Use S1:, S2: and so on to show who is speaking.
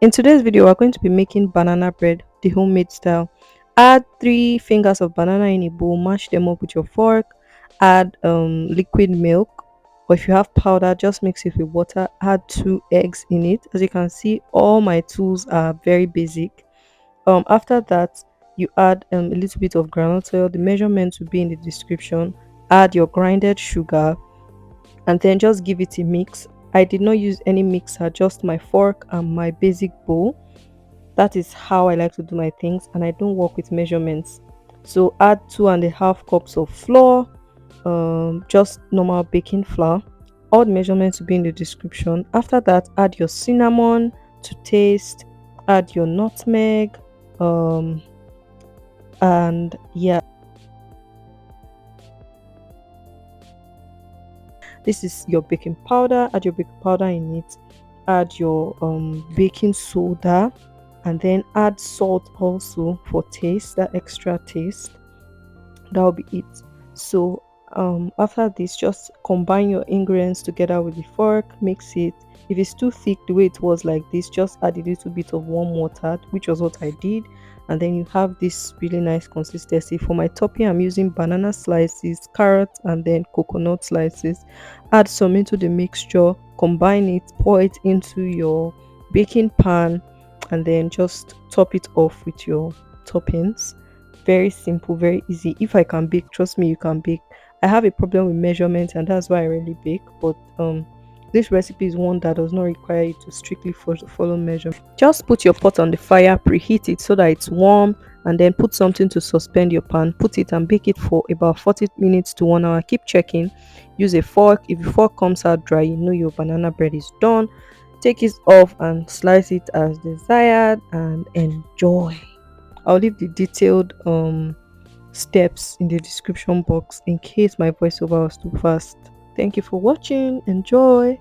S1: In today's video, we're going to be making banana bread the homemade style. Add 3 fingers of banana in a bowl, mash them up with your fork, add liquid milk, or if you have powder, just mix it with water, add 2 eggs in it. As you can see, all my tools are very basic. After that, you add a little bit of groundnut oil. The measurement will be in the description. Add your grinded sugar and then just give it a mix. I did not use any mixer, just my fork and my basic bowl. That is how I like to do my things, and I don't work with measurements. So add 2.5 cups of flour, just normal baking flour. All the measurements will be in the description. After that, add your cinnamon to taste, add your nutmeg, um, and yeah, this is your baking powder. Add your baking powder in it, add your baking soda, and then add salt also for taste, that extra taste. That will be it. So after this, just combine your ingredients together with the fork, mix it. If it's too thick the way it was like this, just add a little bit of warm water, which was what I did, and then you have this really nice consistency. For my topping, I'm using banana slices, carrots, and then coconut slices. Add some into the mixture, combine it, pour it into your baking pan, and then just top it off with your toppings. Very simple, very easy. If I can bake, trust me, you can bake. I have a problem with measurements, and that's why I rarely bake. But this recipe is one that does not require you to strictly follow measurements. Just put your pot on the fire, preheat it so that it's warm, and then put something to suspend your pan. Put it and bake it for about 40 minutes to 1 hour. Keep checking. Use a fork. If your fork comes out dry, you know your banana bread is done. Take it off and slice it as desired and enjoy. I'll leave the detailed steps in the description box in case my voiceover was too fast. Thank you for watching. Enjoy.